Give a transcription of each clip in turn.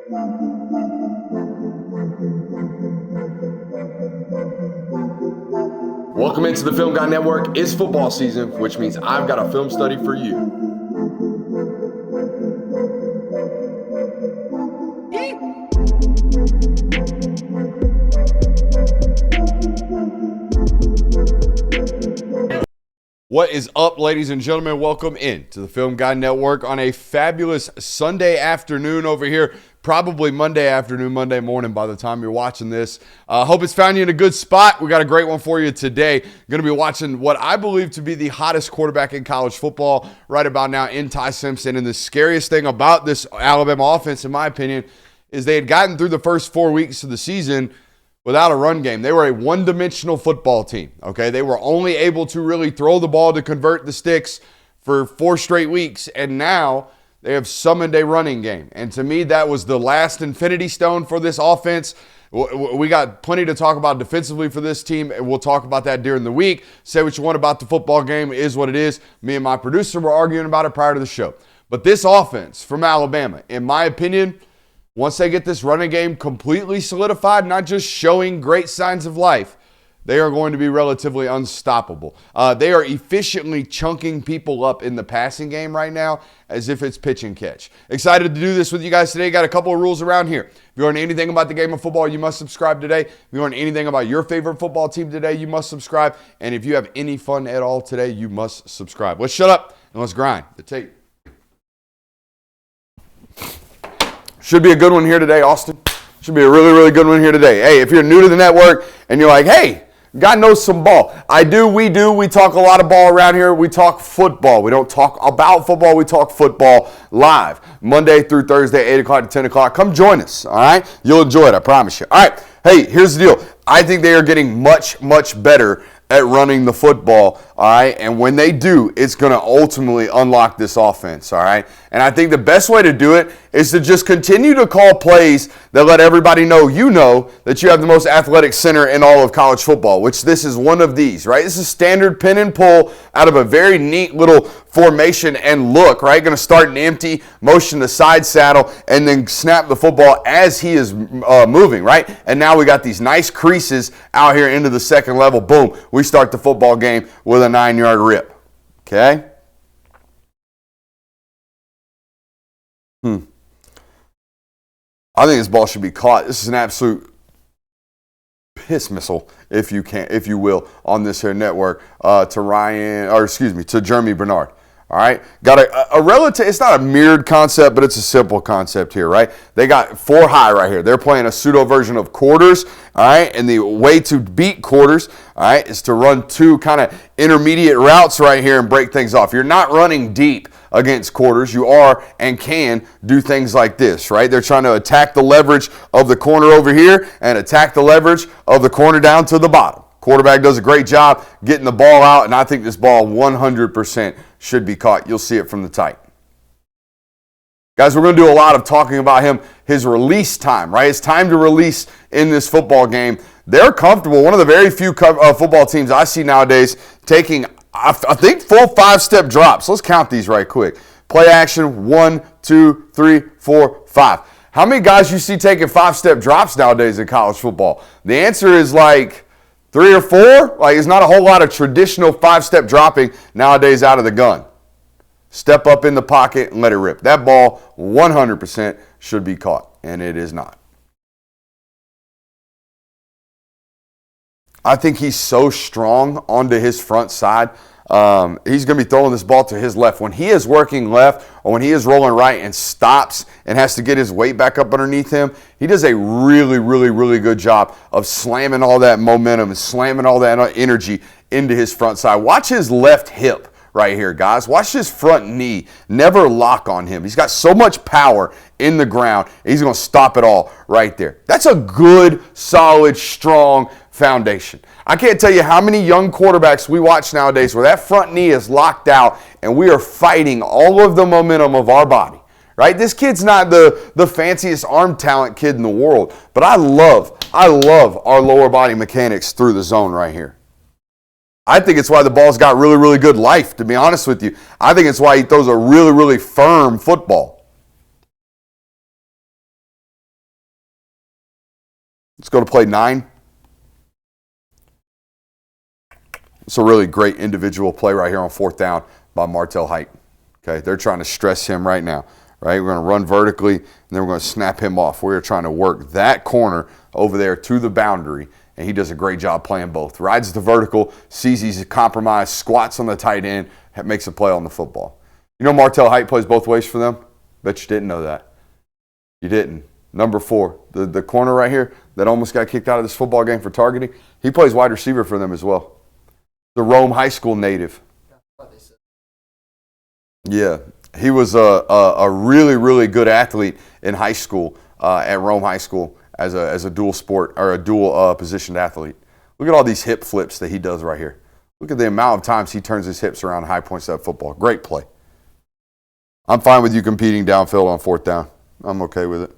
Welcome into the Film Guy Network. It's football season, which means I've got a film study for you. What is up, ladies and gentlemen? Welcome in to the Film Guy Network on a fabulous Sunday afternoon over here. Probably Monday afternoon, Monday morning by the time you're watching this. Hope it's found you in a good spot. We got a great one for you today. Going to be watching what I believe to be the hottest quarterback in college football right about now in Ty Simpson. And the scariest thing about this Alabama offense, in my opinion, is they had gotten through the first 4 weeks of the season without a run game. They were a one-dimensional football team, okay? They were only able to really throw the ball to convert the sticks for 4 straight weeks, and now they have summoned a running game. And to me, that was the last infinity stone for this offense. We got plenty to talk about defensively for this team, and we'll talk about that during the week. Say what you want about the football game. It is what it is. Me and my producer were arguing about it prior to the show. But this offense from Alabama, in my opinion, once they get this running game completely solidified, not just showing great signs of life, they are going to be relatively unstoppable. They are efficiently chunking people up in the passing game right now as if it's pitch and catch. Excited to do this with you guys today. Got a couple of rules around here. If you learn anything about the game of football, you must subscribe today. If you learn anything about your favorite football team today, you must subscribe. And if you have any fun at all today, you must subscribe. Let's shut up and let's grind the tape. Should be a good one here today, Austin. Should be a really, really good one here today. Hey, if you're new to the network and you're like, hey, God knows some ball. We talk a lot of ball around here. We talk football. We don't talk about football. We talk football live. Monday through Thursday, 8 o'clock to 10 o'clock. Come join us, all right? You'll enjoy it, I promise you. All right, hey, here's the deal. I think they are getting much, much better at running the football, all right? And when they do, it's going to ultimately unlock this offense, all right? And I think the best way to do it is to just continue to call plays that let everybody know that you have the most athletic center in all of college football, which this is one of these, right? This is standard pin and pull out of a very neat little formation and look, right? Going to start an empty, motion the side saddle, and then snap the football as he is moving, right? And now we got these nice creases out here into the second level. Boom. We start the football game with a 9-yard rip. Okay? I think this ball should be caught. This is an absolute piss missile, if you will, on this here network to Jeremy Bernard. All right, got a relative. It's not a mirrored concept, but it's a simple concept here, right? They got 4 high right here. They're playing a pseudo version of quarters, all right? And the way to beat quarters, all right, is to run 2 kind of intermediate routes right here and break things off. You're not running deep against quarters. You are and can do things like this, right? They're trying to attack the leverage of the corner over here and attack the leverage of the corner down to the bottom. Quarterback does a great job getting the ball out, and I think this ball 100% should be caught. You'll see it from the tight. Guys, we're going to do a lot of talking about his release time, right? It's time to release in this football game. They're comfortable. One of the very few football teams I see nowadays taking, I think, full 5-step drops. Let's count these right quick. Play action, 1, 2, 3, 4, 5. How many guys you see taking 5-step drops nowadays in college football? The answer is like 3 or 4. Like, it's not a whole lot of traditional 5-step dropping nowadays out of the gun. Step up in the pocket and let it rip. That ball 100% should be caught, and it is not. I think he's so strong onto his front side. He's going to be throwing this ball to his left. When he is working left or when he is rolling right and stops and has to get his weight back up underneath him, he does a really, really, really good job of slamming all that momentum and slamming all that energy into his front side. Watch his left hip right here, guys. Watch his front knee never lock on him. He's got so much power in the ground. He's going to stop it all right there. That's a good, solid, strong foundation. I can't tell you how many young quarterbacks we watch nowadays where that front knee is locked out and we are fighting all of the momentum of our body, right? This kid's not the fanciest arm talent kid in the world, but I love our lower body mechanics through the zone right here. I think it's why the ball's got really, really good life, to be honest with you. I think it's why he throws a really, really firm football. Let's go to play 9. It's a really great individual play right here on 4th down by Martel Height. Okay, they're trying to stress him right now. Right, we're going to run vertically, and then we're going to snap him off. We're trying to work that corner over there to the boundary, and he does a great job playing both. Rides the vertical, sees he's compromised, squats on the tight end, makes a play on the football. You know Martel Height plays both ways for them? Bet you didn't know that. You didn't. Number 4, the corner right here that almost got kicked out of this football game for targeting, he plays wide receiver for them as well. The Rome High School native. Yeah. He was a really, really good athlete in high school at Rome High School as a dual sport or a dual positioned athlete. Look at all these hip flips that he does right here. Look at the amount of times he turns his hips around high points of that football. Great play. I'm fine with you competing downfield on 4th down. I'm okay with it.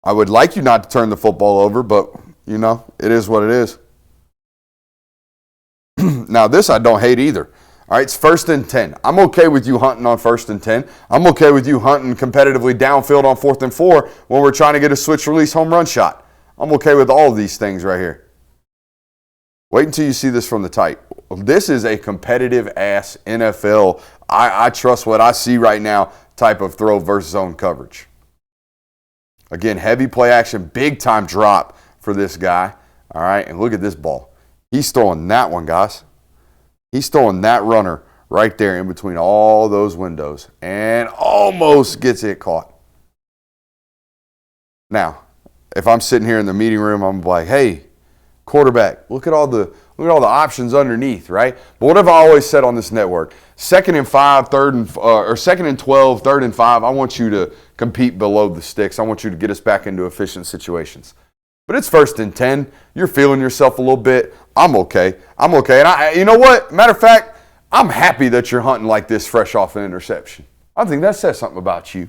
I would like you not to turn the football over, but, you know, it is what it is. Now, this I don't hate either. All right, it's 1st and 10. I'm okay with you hunting on 1st and 10. I'm okay with you hunting competitively downfield on 4th and 4 when we're trying to get a switch release home run shot. I'm okay with all of these things right here. Wait until you see this from the tight. This is a competitive-ass NFL, I trust what I see right now type of throw versus zone coverage. Again, heavy play action, big-time drop for this guy. All right, and look at this ball. He's throwing that one, guys. He's throwing that runner right there in between all those windows and almost gets it caught. Now, if I'm sitting here in the meeting room, I'm like, hey, quarterback, look at all the options underneath, right? But what have I always said on this network? 2nd and 5, 2nd and 12, 3rd and 5, I want you to compete below the sticks. I want you to get us back into efficient situations. But it's 1st and 10. You're feeling yourself a little bit. I'm okay. And you know what? Matter of fact, I'm happy that you're hunting like this fresh off an interception. I think that says something about you.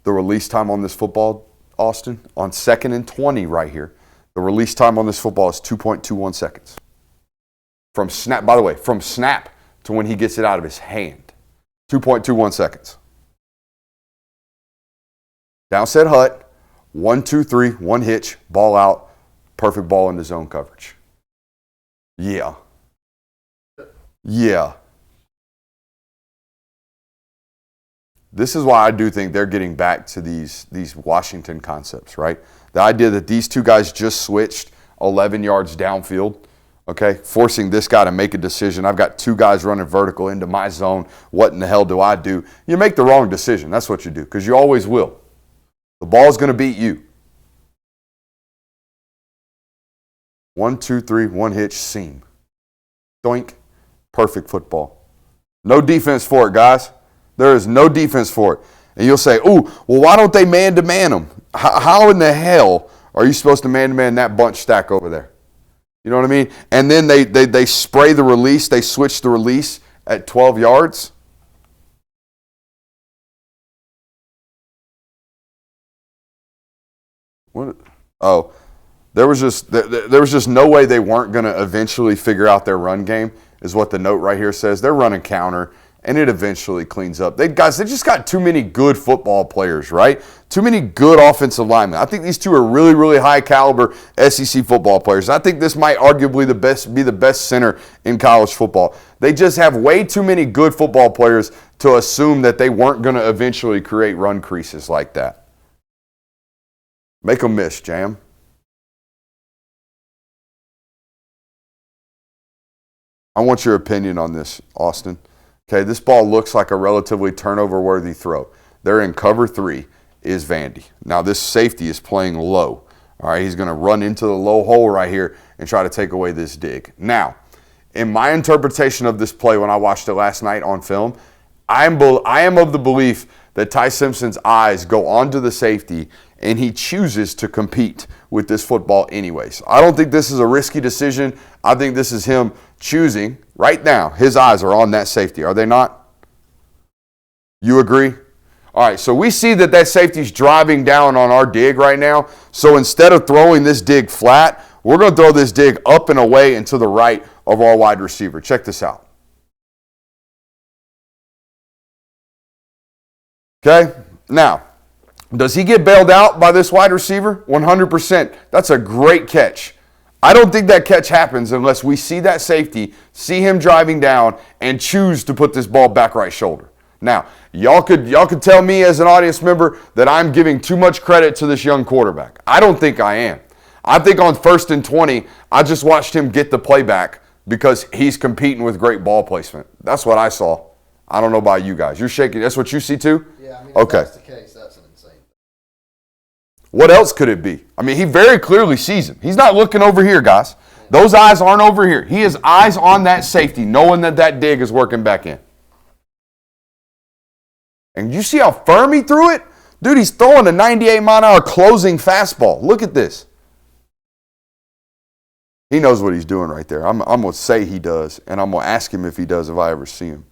The release time on this football, Austin, on 2nd and 20 right here, the release time on this football is 2.21 seconds. From snap, by the way, from snap to when he gets it out of his hand. 2.21 seconds. Downset hut, 1, 2, 3, one hitch, ball out, perfect ball into zone coverage. Yeah. This is why I do think they're getting back to these Washington concepts, right? The idea that these two guys just switched 11 yards downfield, okay, forcing this guy to make a decision. I've got 2 guys running vertical into my zone. What in the hell do I do? You make the wrong decision. That's what you do, because you always will. The ball's going to beat you. 1, 2, 3, one hitch, seam. Doink. Perfect football. No defense for it, guys. There is no defense for it. And you'll say, ooh, well, why don't they man-to-man them? How in the hell are you supposed to man-to-man that bunch stack over there? You know what I mean? And then they spray the release. They switch the release at 12 yards. What? Oh, there was just no way they weren't going to eventually figure out their run game, is what the note right here says. They're running counter, and it eventually cleans up. They just got too many good football players, right? Too many good offensive linemen. I think these two are really, really high caliber SEC football players. I think this might arguably be the best center in college football. They just have way too many good football players to assume that they weren't going to eventually create run creases like that. Make them miss, Jam. I want your opinion on this, Austin. Okay, this ball looks like a relatively turnover-worthy throw. They're in cover 3 is Vandy. Now, this safety is playing low. All right, he's going to run into the low hole right here and try to take away this dig. Now, in my interpretation of this play when I watched it last night on film, I am of the belief that Ty Simpson's eyes go onto the safety and he chooses to compete with this football anyways. I don't think this is a risky decision. I think this is him choosing right now. His eyes are on that safety, are they not? You agree? All right, so we see that safety's driving down on our dig right now. So instead of throwing this dig flat, we're going to throw this dig up and away and to the right of our wide receiver. Check this out. Okay? Now, does he get bailed out by this wide receiver? 100%. That's a great catch. I don't think that catch happens unless we see that safety, see him driving down, and choose to put this ball back right shoulder. Now, y'all could tell me as an audience member that I'm giving too much credit to this young quarterback. I don't think I am. I think on 1st and 20, I just watched him get the play back because he's competing with great ball placement. That's what I saw. I don't know about you guys. You're shaking. That's what you see too? Yeah, I mean, okay. If that's the case, that's an insane thing. What else could it be? I mean, he very clearly sees him. He's not looking over here, guys. Those eyes aren't over here. He has eyes on that safety, knowing that that dig is working back in. And you see how firm he threw it? Dude, he's throwing a 98-mile-an-hour closing fastball. Look at this. He knows what he's doing right there. I'm going to say he does, and I'm going to ask him if he does if I ever see him.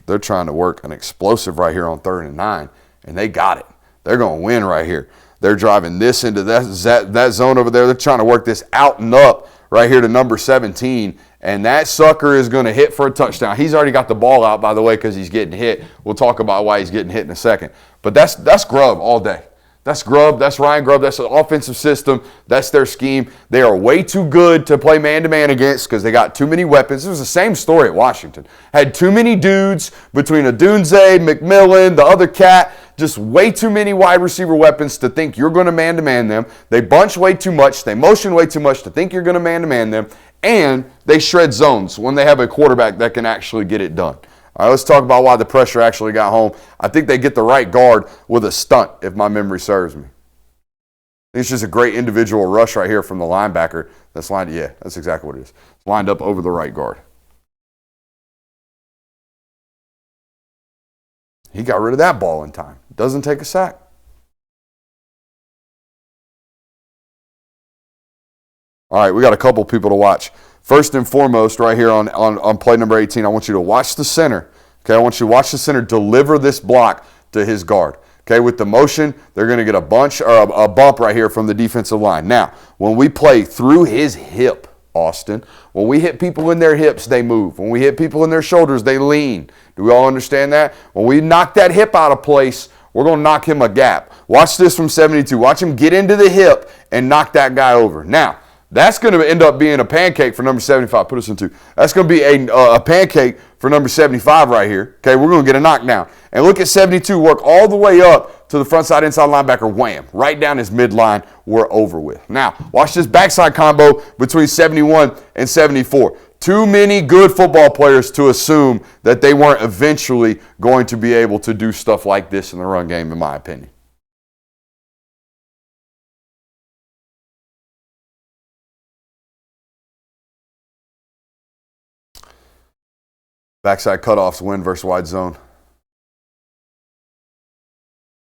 They're trying to work an explosive right here on 3rd and 9, and they got it. They're going to win right here. They're driving this into that zone over there. They're trying to work this out and up right here to number 17, and that sucker is going to hit for a touchdown. He's already got the ball out, by the way, because he's getting hit. We'll talk about why he's getting hit in a second. But that's Grubb all day. That's Grubb. That's Ryan Grubb. That's the offensive system. That's their scheme. They are way too good to play man-to-man against because they got too many weapons. It was the same story at Washington. Had too many dudes between Odunze, McMillan, the other cat, just way too many wide receiver weapons to think you're going to man-to-man them. They bunch way too much. They motion way too much to think you're going to man-to-man them. And they shred zones when they have a quarterback that can actually get it done. All right, let's talk about why the pressure actually got home. I think they get the right guard with a stunt, if my memory serves me. It's just a great individual rush right here from the linebacker that's lined. Yeah, that's exactly what it is. Lined up over the right guard. He got rid of that ball in time. Doesn't take a sack. All right, we got a couple people to watch. First and foremost, right here on play number 18, I want you to watch the center. Okay, I want you to watch the center deliver this block to his guard. Okay, with the motion, they're going to get a bump right here from the defensive line. Now, when we play through his hip, Austin, when we hit people in their hips, they move. When we hit people in their shoulders, they lean. Do we all understand that? When we knock that hip out of place, we're going to knock him a gap. Watch this from 72. Watch him get into the hip and knock that guy over. Now, that's going to end up being a pancake for number 75. Put us in two. That's going to be a pancake for number 75 right here. Okay, we're going to get a knockdown. And look at 72 work all the way up to the front side inside linebacker. Wham! Right down his midline. We're over with. Now, watch this backside combo between 71 and 74. Too many good football players to assume that they weren't eventually going to be able to do stuff like this in the run game, in my opinion. Backside cutoffs win versus wide zone.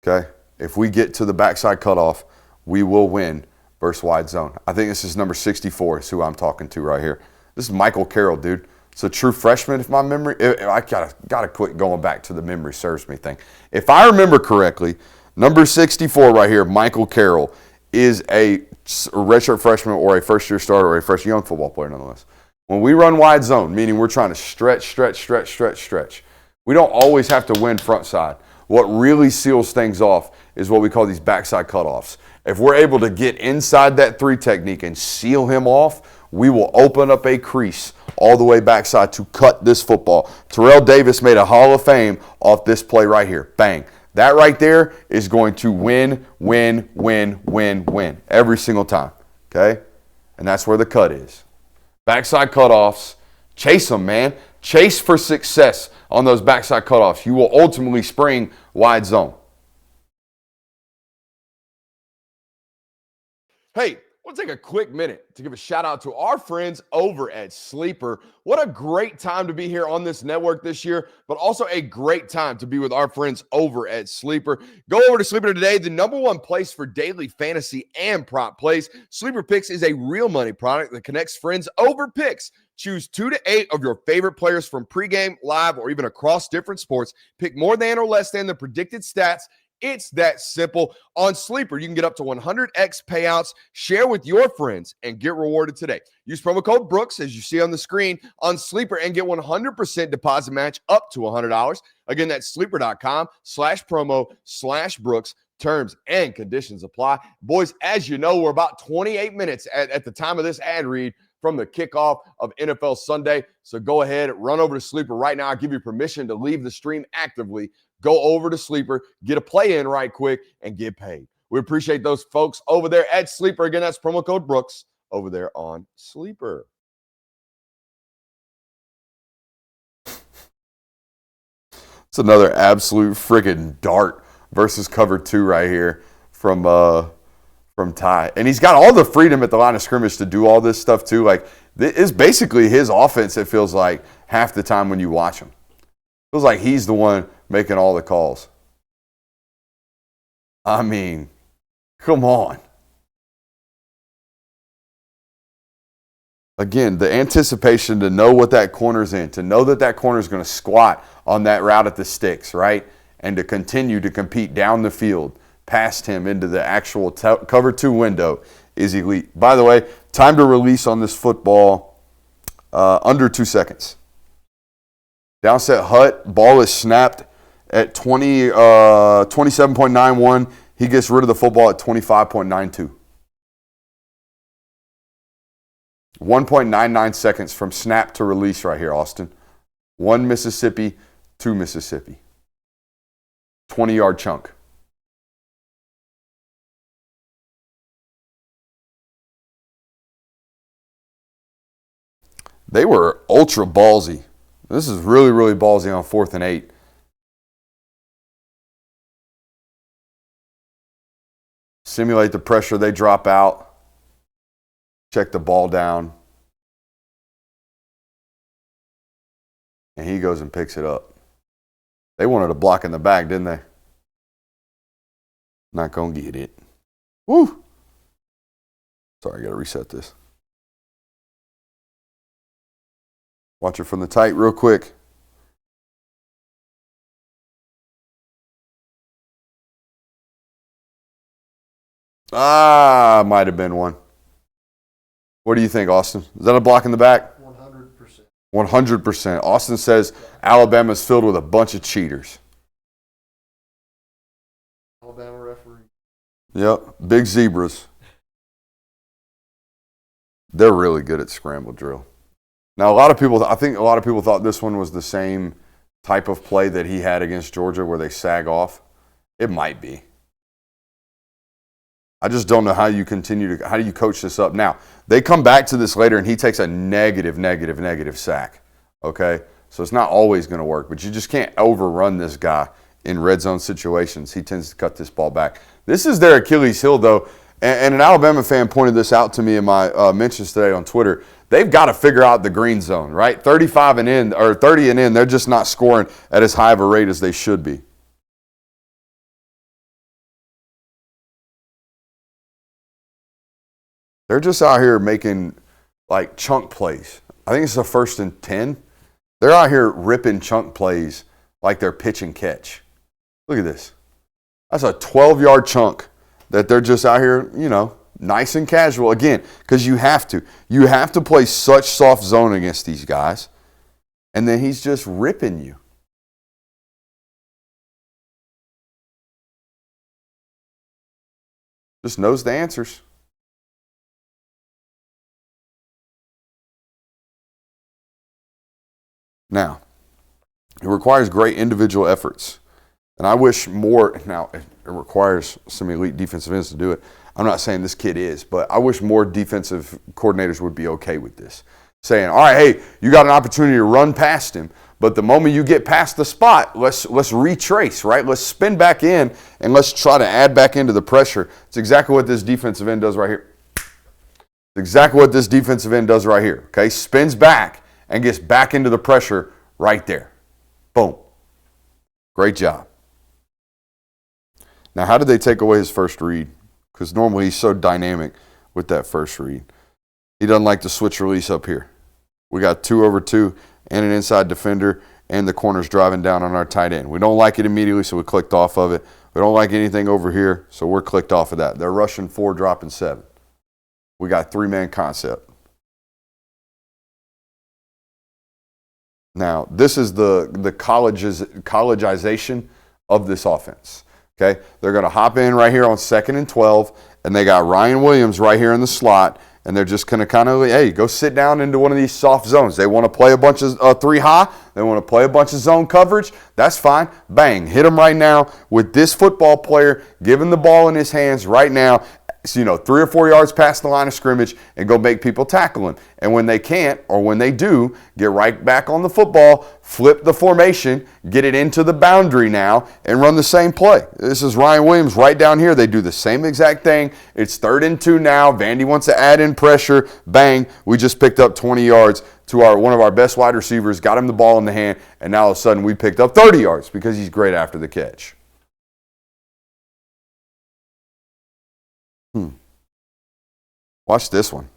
Okay? If we get to the backside cutoff, we will win versus wide zone. I think this is number 64 is who I'm talking to right here. This is Michael Carroll, dude. It's a true freshman, if my memory... I gotta quit going back to the memory serves me thing. If I remember correctly, number 64 right here, Michael Carroll, is a redshirt freshman or a first-year starter or a fresh young football player nonetheless. When we run wide zone, meaning we're trying to stretch, we don't always have to win front side. What really seals things off is what we call these backside cutoffs. If we're able to get inside that 3 technique and seal him off, we will open up a crease all the way backside to cut this football. Terrell Davis made a Hall of Fame off this play right here. Bang. That right there is going to win every single time. Okay? And that's where the cut is. Backside cutoffs, chase them, man. Chase for success on those backside cutoffs. You will ultimately spring wide zone. Hey, we'll take a quick minute to give a shout out to our friends over at Sleeper. What a great time to be here on this network this year, but also a great time to be with our friends over at Sleeper. Go over to Sleeper today, the #1 place for daily fantasy and prop plays. Sleeper Picks is a real money product that connects friends over picks. Choose 2 to 8 of your favorite players from pregame, live, or even across different sports. Pick more than or less than the predicted stats It's that simple. On Sleeper, you can get up to 100x payouts, share with your friends, and get rewarded today. Use promo code Brooks, as you see on the screen, on Sleeper and get 100% deposit match up to $100. Again, that's sleeper.com/promo/Brooks. Terms and conditions apply. Boys, as you know, we're about 28 minutes at the time of this ad read from the kickoff of NFL Sunday. So go ahead, run over to Sleeper right now. I'll give you permission to leave the stream actively. Go over to Sleeper, get a play in right quick, and get paid. We appreciate those folks over there at Sleeper. Again, that's promo code Brooks over there on Sleeper. It's another absolute friggin' dart versus cover 2 right here from Ty. And he's got all the freedom at the line of scrimmage to do all this stuff too. Like, it's basically his offense, it feels like, half the time when you watch him. It feels like he's the one making all the calls. I mean, come on. Again, the anticipation to know what that corner's in, to know that that corner's going to squat on that route at the sticks, right? And to continue to compete down the field past him into the actual cover 2 window is elite. By the way, time to release on this football, under 2 seconds. Downset Hut, ball is snapped at 27.91. He gets rid of the football at 25.92. 1.99 seconds from snap to release right here, Austin. 1 Mississippi, 2 Mississippi. 20-yard chunk. They were ultra ballsy. This is really, really ballsy on 4th and 8. Simulate the pressure. They drop out. Check the ball down. And he goes and picks it up. They wanted a block in the back, didn't they? Not going to get it. Woo! Sorry, I got to reset this. Watch it from the tight real quick. Might have been one. What do you think, Austin? Is that a block in the back? 100%. 100%. Austin says Alabama's filled with a bunch of cheaters. Alabama referee. Yep, big zebras. They're really good at scramble drill. Now, I think a lot of people thought this one was the same type of play that he had against Georgia where they sag off. It might be. I just don't know how do you coach this up. Now, they come back to this later and he takes a negative sack. Okay? So it's not always going to work, but you just can't overrun this guy in red zone situations. He tends to cut this ball back. This is their Achilles heel, though, and an Alabama fan pointed this out to me in my mentions today on Twitter. They've got to figure out the green zone, right? 35 and in, or 30 and in, they're just not scoring at as high of a rate as they should be. They're just out here making, like, chunk plays. I think it's a 1st and 10. They're out here ripping chunk plays like they're pitch and catch. Look at this. That's a 12-yard chunk that they're just out here, nice and casual. Again, because you have to. You have to play such soft zone against these guys. And then he's just ripping you. Just knows the answers. Now, it requires great individual efforts. And I wish more, now it requires some elite defensive ends to do it. I'm not saying this kid is, but I wish more defensive coordinators would be okay with this. Saying, all right, hey, you got an opportunity to run past him, but the moment you get past the spot, let's retrace, right? Let's spin back in and let's try to add back into the pressure. It's exactly what this defensive end does right here. It's exactly what this defensive end does right here, okay? Spins back and gets back into the pressure right there. Boom. Great job. Now, how did they take away his first read? Because normally he's so dynamic with that first read. He doesn't like the switch release up here. We got 2 over 2 and an inside defender, and the corner's driving down on our tight end. We don't like it immediately, so we clicked off of it. We don't like anything over here, so we're clicked off of that. They're rushing 4, dropping 7. We got 3-man concept. Now, this is the collegeization of this offense. Okay, they're going to hop in right here on 2nd and 12, and they got Ryan Williams right here in the slot, and they're just going to kind of, hey, go sit down into one of these soft zones. They want to play a bunch of 3 high. They want to play a bunch of zone coverage. That's fine. Bang, hit them right now with this football player, giving the ball in his hands right now. So, 3 or 4 yards past the line of scrimmage and go make people tackle him. And when they can't, or when they do, get right back on the football, flip the formation, get it into the boundary now, and run the same play. This is Ryan Williams right down here. They do the same exact thing. It's 3rd and 2 now. Vandy wants to add in pressure. Bang, we just picked up 20 yards to one of our best wide receivers, got him the ball in the hand, and now all of a sudden we picked up 30 yards because he's great after the catch. Watch this one.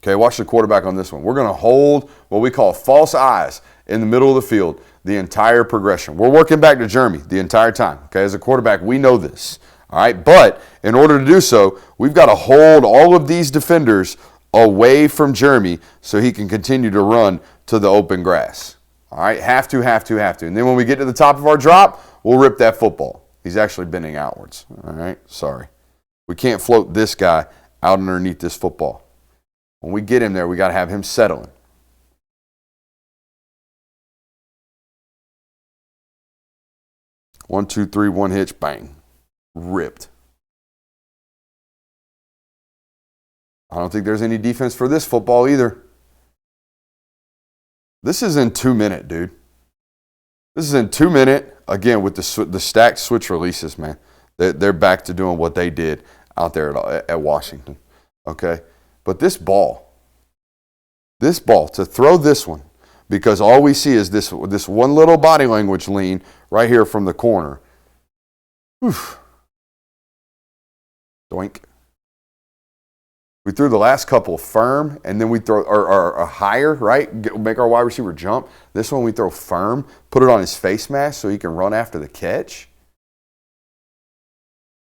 Okay, watch the quarterback on this one. We're going to hold what we call false eyes in the middle of the field the entire progression. We're working back to Jeremy the entire time. Okay, as a quarterback, we know this. All right, but in order to do so, we've got to hold all of these defenders away from Jeremy so he can continue to run to the open grass. All right, have to. And then when we get to the top of our drop, we'll rip that football. He's actually bending outwards. All right, sorry. We can't float this guy out underneath this football. When we get him there, we got to have him settling. One, two, three, one hitch, bang. Ripped. I don't think there's any defense for this football either. This is in 2 minute, dude. This is in 2 minute. Again, with the stacked switch releases, man. They're back to doing what they did out there at Washington. Okay? But this ball, to throw this one, because all we see is this one little body language lean right here from the corner. Oof. Doink. We threw the last couple firm, and then we throw or higher, right? Make our wide receiver jump. This one we throw firm, put it on his face mask so he can run after the catch.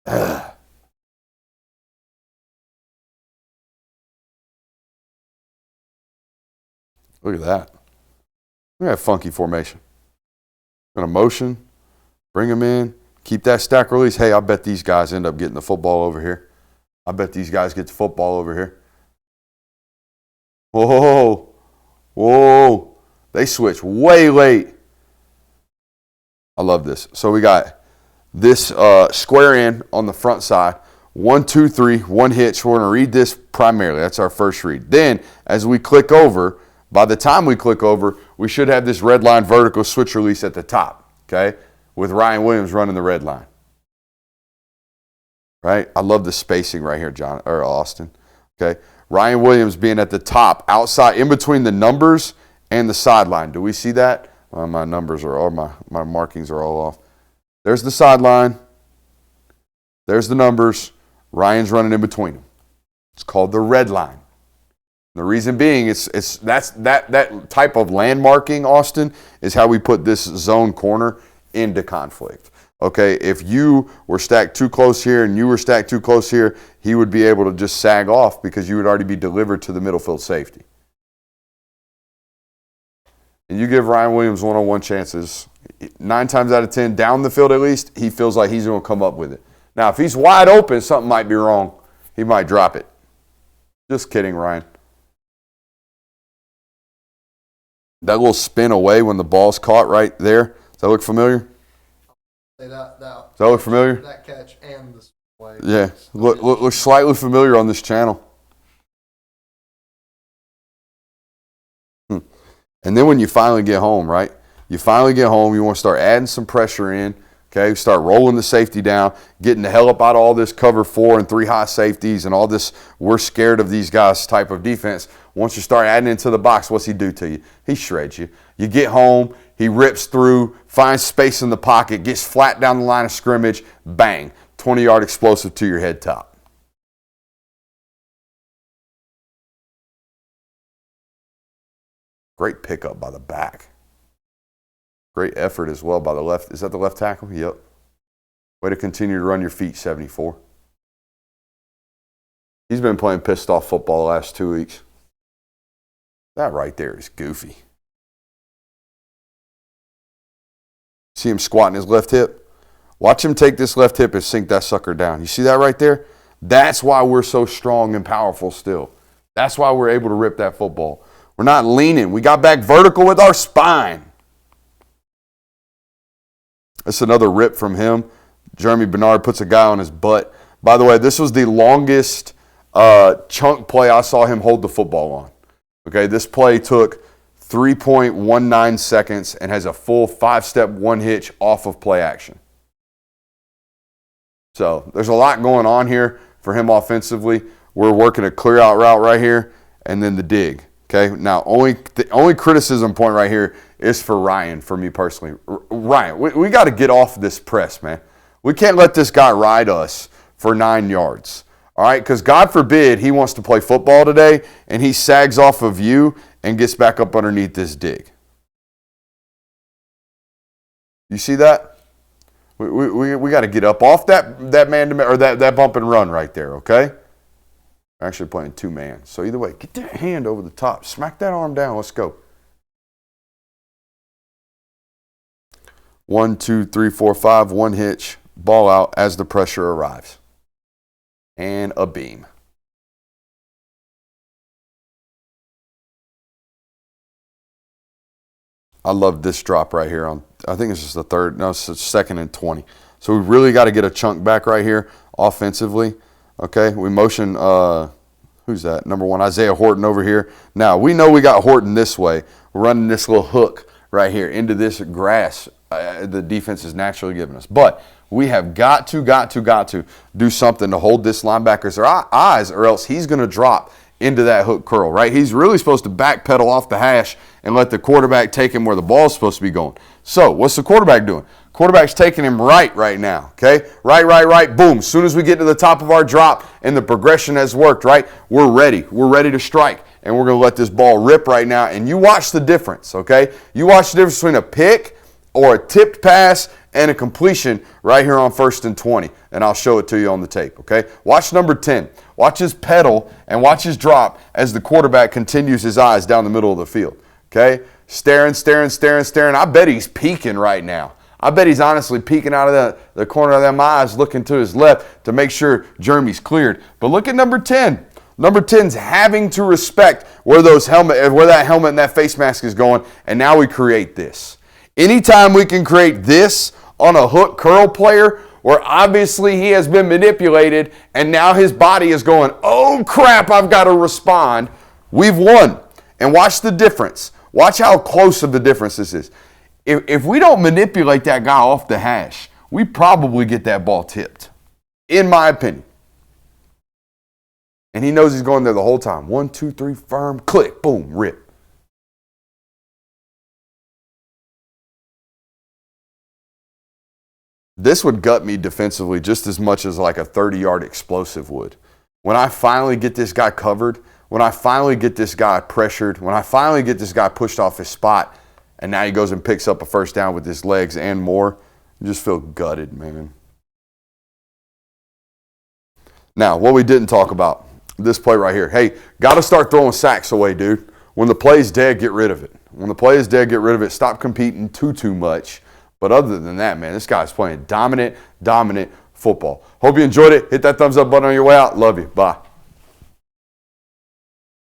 Ugh. Look at that. Look at that funky formation. Going to motion, bring him in, keep that stack release. Hey, I bet these guys end up getting the football over here. I bet these guys get the football over here. Whoa. They switch way late. I love this. So we got this square in on the front side. 1, 2, 3, one hitch. We're going to read this primarily. That's our first read. Then, as we click over, by the time we click over, we should have this red line vertical switch release at the top, okay, with Ryan Williams running the red line. Right? I love the spacing right here, Austin. Okay? Ryan Williams being at the top, outside, in between the numbers and the sideline. Do we see that? My numbers are all, my markings are all off. There's the sideline. There's the numbers. Ryan's running in between them. It's called the red line. The reason being, that type of landmarking, Austin, is how we put this zone corner into conflict. Okay, if you were stacked too close here and you were stacked too close here, he would be able to just sag off because you would already be delivered to the middle field safety. And you give Ryan Williams one-on-one chances, 9 times out of 10, down the field at least, he feels like he's going to come up with it. Now, if he's wide open, something might be wrong. He might drop it. Just kidding, Ryan. That little spin away when the ball's caught right there, does that look familiar? Does that look familiar? That catch and the way. Yeah, look slightly familiar on this channel. And then when you finally get home, right? You finally get home, you want to start adding some pressure in. Okay, start rolling the safety down, getting the hell up out of all this cover 4 and 3 high safeties and all this we're scared of these guys type of defense. Once you start adding into the box, what's he do to you? He shreds you. You get home, he rips through, finds space in the pocket, gets flat down the line of scrimmage, bang, 20-yard explosive to your head top. Great pickup by the back. Great effort as well by the left. Is that the left tackle? Yep. Way to continue to run your feet, 74. He's been playing pissed off football the last 2 weeks. That right there is goofy. See him squatting his left hip? Watch him take this left hip and sink that sucker down. You see that right there? That's why we're so strong and powerful still. That's why we're able to rip that football. We're not leaning. We got back vertical with our spine. That's another rip from him. Jeremy Bernard puts a guy on his butt. By the way, this was the longest chunk play I saw him hold the football on. Okay, this play took 3.19 seconds and has a full 5-step one hitch off of play action. So there's a lot going on here for him offensively. We're working a clear out route right here and then the dig. Okay, now the only criticism point right here is for Ryan, for me personally. Ryan, we got to get off this press, man. We can't let this guy ride us for 9 yards. All right, because God forbid he wants to play football today and he sags off of you and gets back up underneath this dig. You see that? We got to get up off that man-to-man or that bump and run right there, okay? We're actually playing 2-man. So either way, get that hand over the top. Smack that arm down. Let's go. 1, 2, 3, 4, 5. One hitch. Ball out as the pressure arrives. And a beam. I love this drop right here on, I think it's just the third, no, it's the 2nd and 20. So we really got to get a chunk back right here offensively. Okay, we motion, who's that? Number 1, Isaiah Horton over here. Now, we know we got Horton this way. We're running this little hook right here into this grass the defense is naturally giving us. But we have got to do something to hold this linebacker's eyes, or else he's going to drop into that hook curl, right? He's really supposed to backpedal off the hash and let the quarterback take him where the ball's supposed to be going. So what's the quarterback doing? Quarterback's taking him right now, okay? Right, boom. As soon as we get to the top of our drop and the progression has worked, right, we're ready. We're ready to strike, and we're going to let this ball rip right now. And you watch the difference, okay? You watch the difference between a pick or a tipped pass and a completion right here on 1st and 20. And I'll show it to you on the tape, okay? Watch number 10. Watch his pedal and watch his drop as the quarterback continues his eyes down the middle of the field, okay? Staring. I bet he's peeking right now. I bet he's honestly peeking out of the corner of them eyes, looking to his left to make sure Jeremy's cleared. But look at number 10. Number 10's having to respect where that helmet and that face mask is going, and now we create this. Anytime we can create this on a hook curl player where obviously he has been manipulated and now his body is going, oh crap, I've got to respond, we've won. And watch the difference. Watch how close of the difference this is. If we don't manipulate that guy off the hash, we probably get that ball tipped, in my opinion. And he knows he's going there the whole time. 1, 2, 3, firm, click, boom, rip. This would gut me defensively just as much as like a 30-yard explosive would. When I finally get this guy covered, when I finally get this guy pressured, when I finally get this guy pushed off his spot, and now he goes and picks up a first down with his legs and more, I just feel gutted, man. Now, what we didn't talk about, this play right here. Hey, got to start throwing sacks away, dude. When the play's dead, get rid of it. When the play is dead, get rid of it. Stop competing too much. But other than that, man, this guy's playing dominant football. Hope you enjoyed it. Hit that thumbs up button on your way out. Love you. Bye.